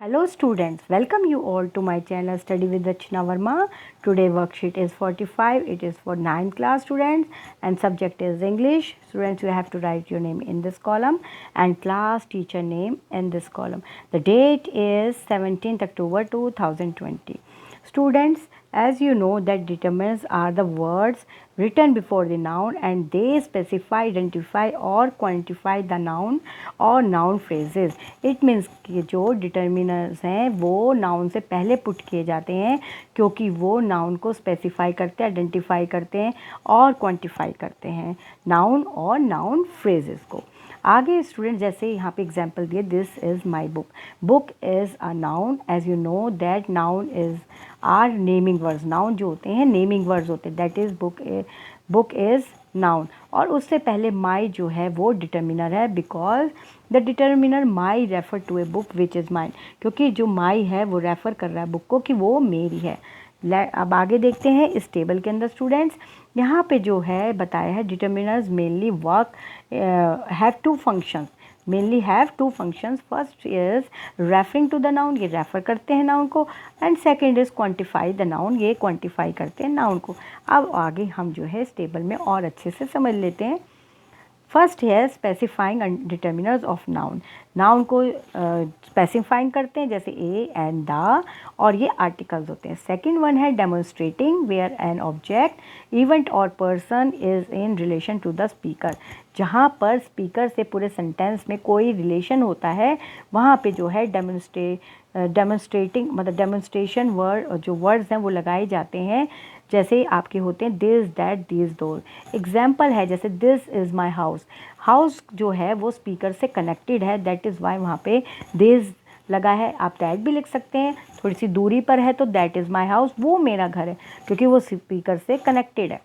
Hello students, welcome you all to my channel Study with Rachna Verma. Today worksheet is 45. It is for 9th class students and subject is English. Students, you have to write your name in this column and class teacher name in this column. The date is 17th October 2020. Students, as you know that determinants are the words written before the noun and they specify, identify or quantify the noun और noun phrases. It means कि जो determinants हैं वो noun से पहले put किए जाते हैं क्योंकि वो noun को specify करते हैं, identify करते हैं और quantify करते हैं noun और noun phrases को. आगे स्टूडेंट जैसे यहाँ पे एग्जाम्पल दिए this is my book. Book is a noun. As you know that noun is are naming words. Noun जो होते हैं नेमिंग वर्ड्स होते हैं. That is book is noun. और उससे पहले माई जो है वो डिटर्मिनर है because the determiner my refer to a book which is mine. क्योंकि जो माई है वो रेफ़र कर रहा है बुक को कि वो मेरी है. अब आगे देखते हैं इस टेबल के अंदर स्टूडेंट्स. यहाँ पे जो है बताया है determiners mainly work have two functions. Mainly have two functions. First is referring to the noun, ये रेफ़र करते हैं नाउन को. And second is quantify the noun, ये क्वांटिफाई करते हैं नाउन को. अब आगे हम जो है इस टेबल में और अच्छे से समझ लेते हैं. फर्स्ट है specifying determiners of noun. Noun को स्पेसिफाइंग करते हैं जैसे ए एंड द और ये आर्टिकल्स होते हैं. सेकंड वन है demonstrating where an object event or person is in relation to the speaker. जहाँ पर स्पीकर से पूरे सेंटेंस में कोई रिलेशन होता है वहाँ पे जो है डेमोन्स्ट्रेटिंग मतलब डेमोन्स्ट्रेशन वर्ड जो वर्ड्स हैं वो लगाए जाते हैं. जैसे आपके होते हैं this that these those. Example है जैसे this is my house. House जो है वो स्पीकर से कनेक्टेड है. दैट इज़ वाई वहाँ पे दिस लगा है. आप दैट भी लिख सकते हैं. थोड़ी सी दूरी पर है तो दैट इज़ माई हाउस, वो मेरा घर है क्योंकि वो स्पीकर से कनेक्टेड है.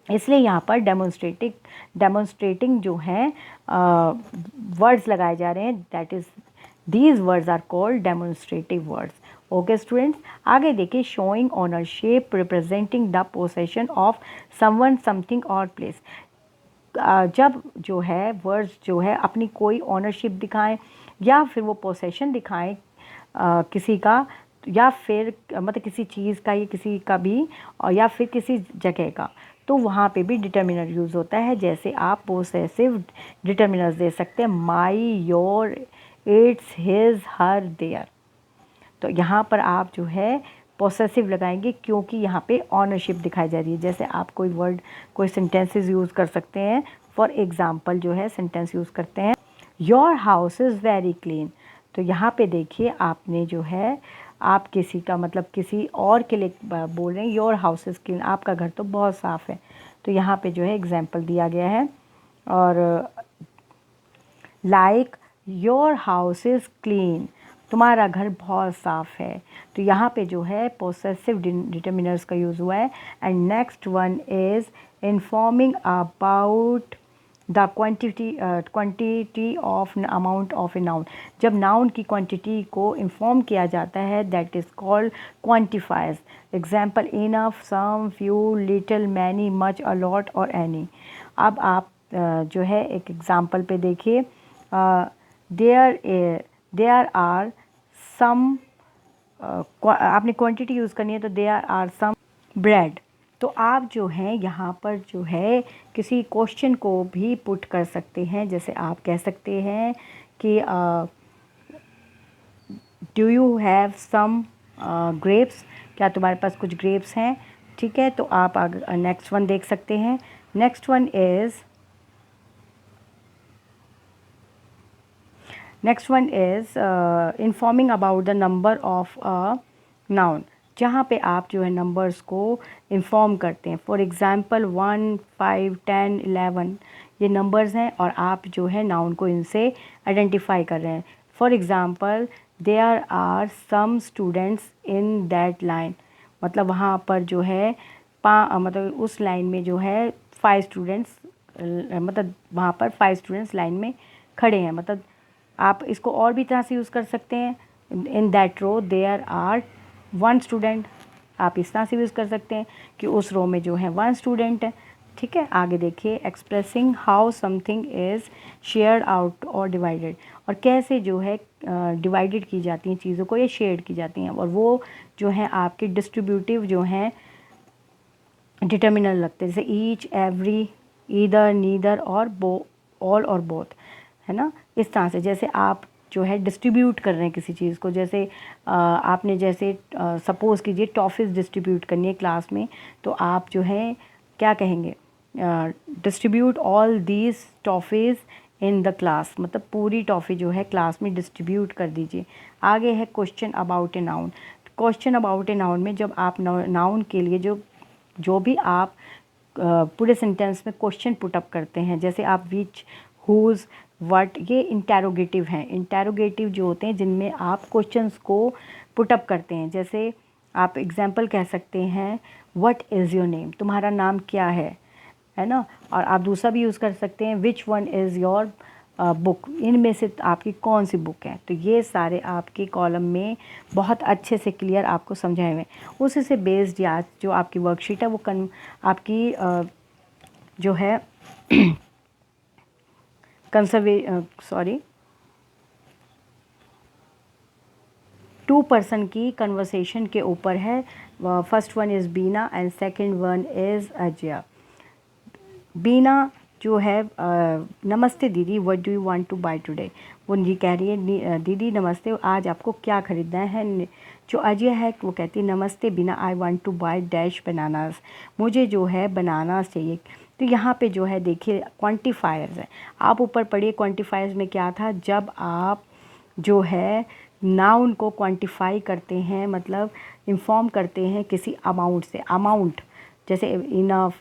इसलिए यहाँ पर डेमोन्स्ट्रेटिंग जो हैं वर्ड्स लगाए जा रहे हैं. That is these words are called demonstrative words. Okay students, आगे देखिए showing ownership representing the possession of someone something और प्लेस. जब जो है वर्ड्स जो है अपनी कोई ऑनरशिप दिखाएं या फिर वो पोसेशन दिखाएं किसी का या फिर मतलब किसी चीज़ का या किसी का भी और या फिर किसी जगह का, तो वहाँ पे भी डिटर्मिनर यूज़ होता है. जैसे आप पोसेसिव डिटर्मिनर्स दे सकते हैं my, your, its, his, her, their. तो यहाँ पर आप जो है पोसेसिव लगाएंगे क्योंकि यहाँ पे ऑनरशिप दिखाई जा रही है. जैसे आप कोई वर्ड कोई सेंटेंसेस यूज़ कर सकते हैं. फॉर एग्ज़ाम्पल जो है सेंटेंस यूज़ करते हैं your house is very clean. तो यहाँ पे देखिए आपने जो है आप किसी का मतलब किसी और के लिए बोल रहे हैं योर हाउस इज़ क्लीन, आपका घर तो बहुत साफ़ है. तो यहाँ पे जो है एग्जाम्पल दिया गया है. और like your house is clean, तुम्हारा घर बहुत साफ़ है. तो यहाँ पे जो है पोसेसिव डिटर्मिनर्स का यूज़ हुआ है. And next one is informing about the quantity of amount of a noun. जब नाउन की क्वांटिटी को इन्फॉर्म किया जाता है that is called quantifiers. Example enough, some, few, little, many, much, a lot और एनी. अब आप जो है एक एग्जाम्पल पे देखिए देयर आर सम. आपने क्वांटिटी यूज़ करनी है तो देयर आर सम ब्रेड. तो आप जो हैं यहाँ पर जो है किसी क्वेश्चन को भी पुट कर सकते हैं. जैसे आप कह सकते हैं कि do you have some grapes, क्या तुम्हारे पास कुछ ग्रेप्स हैं. ठीक है, तो आप नेक्स्ट वन देख सकते हैं. Next one is informing about the number of a noun. जहाँ पे आप जो है नंबर्स को इन्फॉर्म करते हैं. फॉर एग्ज़ाम्पल 1, 5, 10, 11 ये नंबर्स हैं और आप जो है नाउन को इनसे आइडेंटिफाई कर रहे हैं. For example there are some students in that line. मतलब वहाँ पर जो है मतलब उस लाइन में जो है 5 स्टूडेंट्स मतलब वहाँ पर 5 स्टूडेंट्स लाइन में खड़े हैं. मतलब आप इसको और भी तरह से यूज़ कर सकते हैं. In that row there are 1 student. आप इस तरह से यूज़ कर सकते हैं कि उस रो में जो है 1 स्टूडेंट है. ठीक है, आगे देखिए, expressing how something is shared out और डिवाइडेड, और कैसे जो है डिवाइडेड की जाती हैं चीज़ों को या शेयर की जाती हैं, और वो जो है आपके डिस्ट्रीब्यूटिव जो हैं डिटर्मिनर लगते हैं, जैसे ईच, एवरी, ईदर, नीदर और ऑल और बोथ, है ना। इस तरह से जैसे आप जो है डिस्ट्रीब्यूट कर रहे हैं किसी चीज़ को, जैसे आपने जैसे सपोज़ कीजिए टॉफ़ीज़ डिस्ट्रीब्यूट करनी है क्लास में, तो आप जो है क्या कहेंगे, distribute all these toffees in the class, मतलब पूरी टॉफ़ी जो है क्लास में डिस्ट्रीब्यूट कर दीजिए। आगे है question about a noun. Question about a noun में जब आप नाउन के लिए जो भी आप पूरे सेंटेंस में क्वेश्चन पुटअप करते हैं, जैसे आप विच, हुज़, व्हाट, ये इंटेरोगेटिव हैं। इंटेरोगेटिव जो होते हैं जिनमें आप क्वेश्चंस को पुटअप करते हैं, जैसे आप एग्जांपल कह सकते हैं व्हाट इज़ योर नेम, तुम्हारा नाम क्या है ना। और आप दूसरा भी यूज़ कर सकते हैं which one is your book, इनमें से आपकी कौन सी बुक है। तो ये सारे आपके कॉलम में बहुत अच्छे से क्लियर आपको समझाए हुए हैं। उसी से बेस्ड या जो आपकी वर्कशीट है वो आपकी जो है टू पर्सन की कन्वर्सेशन के ऊपर है। First one is Bina and second one is Ajaya. Bina जो है नमस्ते दीदी, what do you want to buy today, वो ये कह रही है दीदी नमस्ते, आज आपको क्या ख़रीदना है। जो अजय है वो कहती है नमस्ते Bina, I want to buy dash bananas, मुझे जो है बनानास चाहिए। तो यहाँ पे जो है देखिए क्वांटिफायर्स है, आप ऊपर पढ़िए क्वांटिफायर्स में क्या था, जब आप जो है नाउन को क्वांटिफाई करते हैं, मतलब इन्फॉर्म करते हैं किसी अमाउंट से, अमाउंट जैसे enough,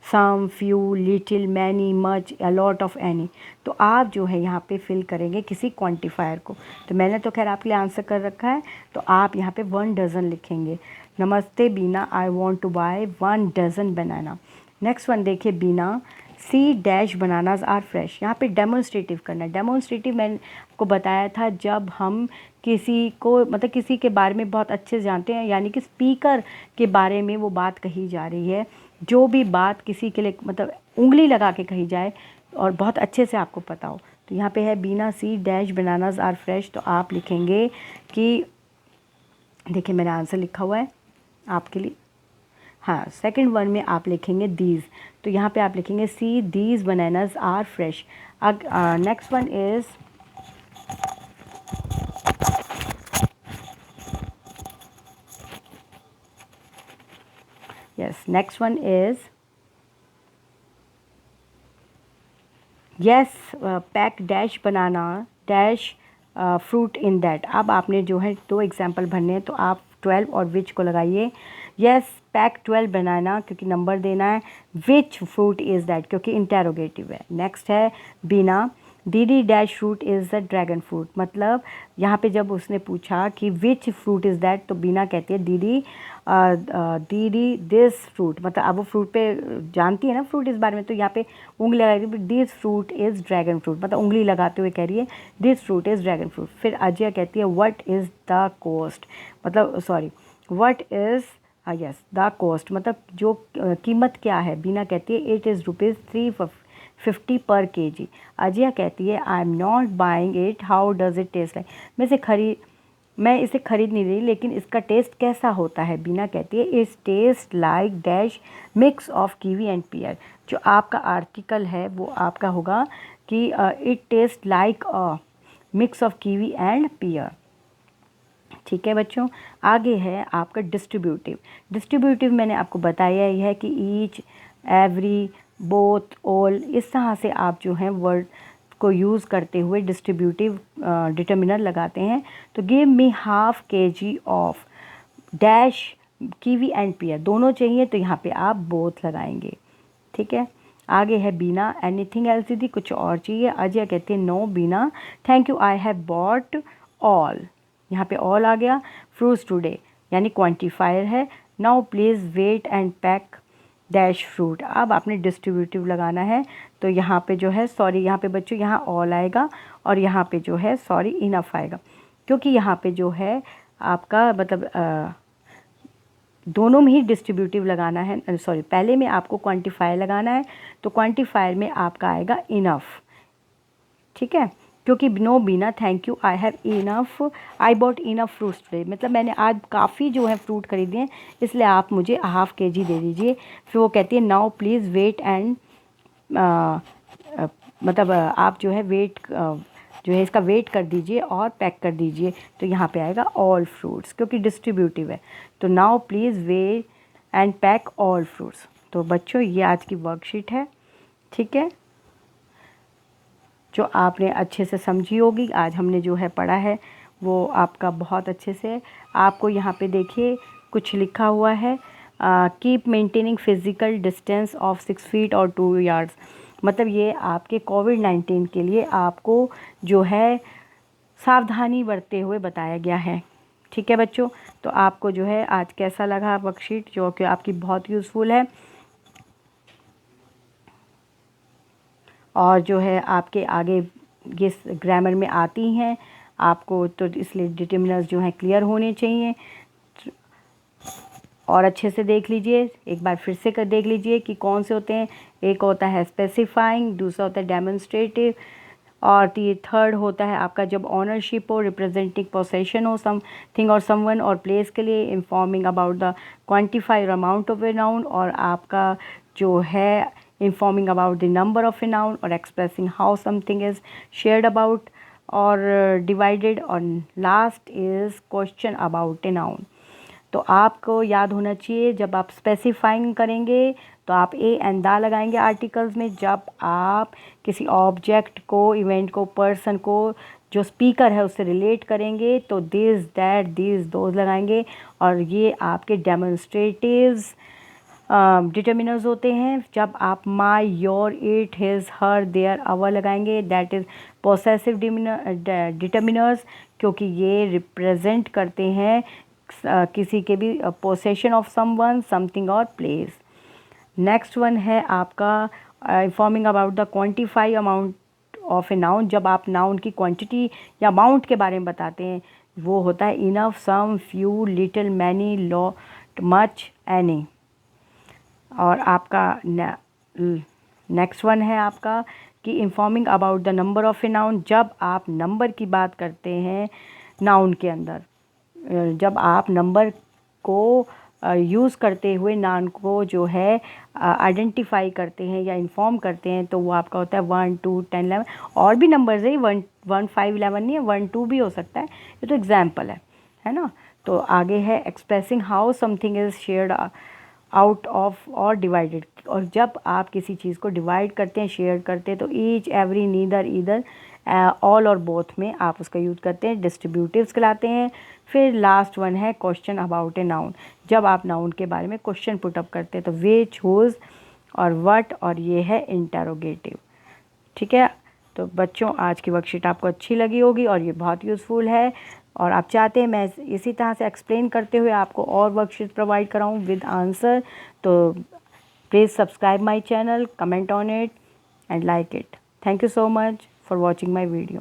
some, few, little, many, much, a lot of any, तो आप जो है यहाँ पे फिल करेंगे किसी क्वांटिफायर को। तो मैंने तो खैर आपके लिए आंसर कर रखा है, तो आप यहाँ पे 1 डज़न लिखेंगे। नमस्ते Bina, I want to buy 1 dozen banana. Next one देखिए, Bina see dash bananas are fresh, यहाँ पे डेमोन्स्ट्रेटिव करना है। डेमोन्स्ट्रेटिव मैंने आपको बताया था जब हम किसी को, मतलब किसी के बारे में बहुत अच्छे से जानते हैं, यानी कि स्पीकर के बारे में वो बात कही जा रही है, जो भी बात किसी के लिए मतलब उंगली लगा के कही जाए और बहुत अच्छे से आपको पता हो। तो यहाँ पे है Bina see dash bananas are fresh, तो आप लिखेंगे कि देखिए मैंने आंसर लिखा हुआ है आपके लिए। हाँ, सेकंड वन में आप लिखेंगे दीज, तो यहाँ पे आप लिखेंगे see these bananas are fresh. Next one is next one is yes pack dash banana dash fruit in that. अब आपने जो है 2 एग्जाम्पल भरने हैं, तो आप 12 और विच को लगाइए। यस पैक 12 बनाना, क्योंकि नंबर देना है। विच फ्रूट इज़ दैट, क्योंकि इंटेरोगेटिव है। नेक्स्ट है बीना दीदी dash fruit is the dragon fruit, मतलब यहाँ पे जब उसने पूछा कि विच फ्रूट इज़ दैट, तो बीना कहती है दीदी दीदी दिस फ्रूट, मतलब अब वो फ्रूट पे जानती है ना फ्रूट इस बारे में, तो यहाँ पे उंगली लगा रही है, this fruit is dragon fruit, मतलब उंगली लगाते हुए कह रही है this fruit is dragon fruit. फिर अजय कहती है व्हाट इज़ द कॉस्ट, मतलब sorry what is yes the cost, मतलब जो कीमत क्या है। बीना कहती है इट इज़ ₹350 पर kg। अजय कहती है I am not buying it, how does it taste like, मैं इसे खरीद नहीं रही, लेकिन इसका टेस्ट कैसा होता है। बीना कहती है it's taste like dash mix of kiwi and pear. जो आपका आर्टिकल है वो आपका होगा कि it taste like a mix of kiwi and pear. ठीक है बच्चों, आगे है आपका डिस्ट्रीब्यूटिव। डिस्ट्रीब्यूटिव मैंने आपको बताया ही है कि ईच, एवरी, बोथ, ऑल, इस तरह से आप जो है वर्ड को यूज़ करते हुए डिस्ट्रीब्यूटिव डिटर्मिनर लगाते हैं। तो give me half kg of dash kiwi and pear, दोनों चाहिए, तो यहाँ पे आप बोथ लगाएंगे। ठीक है, आगे है बीना एनीथिंग एल्स दीदी, कुछ और चाहिए। अजय कहते हैं no Bina thank you I have bought all, यहाँ पे ऑल आ गया। फ्रूट्स टुडे यानी क्वांटिफायर है। Now please wait and pack dash fruit, अब आपने डिस्ट्रीब्यूटिव लगाना है, तो यहाँ पे जो है सॉरी, यहाँ पे बच्चों यहाँ ऑल आएगा और यहाँ पे जो है सॉरी इनफ आएगा, क्योंकि यहाँ पे जो है आपका मतलब दोनों में ही डिस्ट्रीब्यूटिव लगाना है, सॉरी पहले में आपको क्वांटिफायर लगाना है, तो क्वांटिफायर में आपका आएगा इनफ, ठीक है, क्योंकि no Bina thank you I have enough, I bought enough fruits today, मतलब मैंने आज काफ़ी जो है फ्रूट खरीदे हैं, इसलिए आप मुझे ½ kg दे दीजिए। फिर वो कहती है नाउ प्लीज़ वेट एंड मतलब आप जो है वेट जो है इसका वेट कर दीजिए और पैक कर दीजिए, तो यहाँ पे आएगा ऑल फ्रूट्स, क्योंकि डिस्ट्रीब्यूटिव है। तो now please wait and pack all fruits. तो बच्चों ये आज की वर्कशीट है, ठीक है, जो आपने अच्छे से समझी होगी। आज हमने जो है पढ़ा है वो आपका बहुत अच्छे से, आपको यहाँ पे देखिए कुछ लिखा हुआ है, keep maintaining physical distance of 6 feet और 2 yards, मतलब ये आपके कोविड-19 के लिए आपको जो है सावधानी बरतते हुए बताया गया है, ठीक है बच्चों। तो आपको जो है आज कैसा लगा वर्कशीट, जो कि आपकी बहुत यूज़फुल है और जो है आपके आगे ये ग्रामर में आती हैं आपको, तो इसलिए डिटर्मिनर्स जो हैं क्लियर होने चाहिए। और अच्छे से देख लीजिए, एक बार फिर से कर देख लीजिए कि कौन से होते हैं। एक होता है स्पेसिफाइंग, दूसरा होता है डेमोन्स्ट्रेटिव, और ये थर्ड होता है आपका जब ऑनरशिप हो, रिप्रेजेंटिंग पोसेशन हो something or someone or place के लिए, informing about the quantified amount of a noun, और आपका जो है informing about the number of a noun, और expressing how something is shared about or divided, और last is question about a noun. तो आपको याद होना चाहिए जब आप स्पेसिफाइंग करेंगे तो आप ए एंड दा लगाएंगे आर्टिकल्स में, जब आप किसी ऑब्जेक्ट को, इवेंट को, पर्सन को जो स्पीकर है उससे रिलेट करेंगे तो दिस दैट दिस दोज लगाएंगे, और ये आपके डेमोन्स्ट्रेटिव्स डिटर्मिनर्स होते हैं। जब आप my, your, it, his, her, their, our लगाएंगे दैट इज़ पोसेसिव डिटर्मिनर्स, क्योंकि ये रिप्रेजेंट करते हैं किसी के भी पोसेशन ऑफ समवन, समथिंग और प्लेस। नेक्स्ट वन है आपका informing about the quantify amount of a noun, जब आप नाउन की क्वांटिटी या अमाउंट के बारे में बताते हैं, वो होता है enough, some, few, little, many, lot, much, any. और आपका नेक्स्ट वन है आपका कि informing about the number of a noun, जब आप नंबर की बात करते हैं नाउन के अंदर, जब आप नंबर को यूज़ करते हुए नाउन को जो है आइडेंटिफाई करते हैं या इन्फॉर्म करते हैं, तो वो आपका होता है 1, 2, 10, 11, और भी नंबर्स है, 1, 5, 11 नहीं है, 1, 2 भी हो सकता है, ये तो एग्जाम्पल है ना। तो आगे है expressing how something is shared out of और डिवाइडेड, और जब आप किसी चीज़ को डिवाइड करते हैं, शेयर करते हैं, तो each, every, neither, either, all और बोथ में आप उसका यूज़ करते हैं, डिस्ट्रीब्यूटिव्स कहलाते हैं। फिर लास्ट वन है क्वेश्चन अबाउट ए नाउन, जब आप नाउन के बारे में क्वेश्चन पुटअप करते हैं, तो विच, हुज और व्हाट, और ये है इंटरोगेटिव, ठीक है। तो बच्चों आज की वर्कशीट आपको अच्छी लगी होगी और ये बहुत यूज़फुल है, और आप चाहते हैं मैं इसी तरह से एक्सप्लेन करते हुए आपको और वर्कशीट प्रोवाइड कराऊँ विद आंसर, तो please subscribe my channel, comment on it and like it. Thank you so much for watching my video.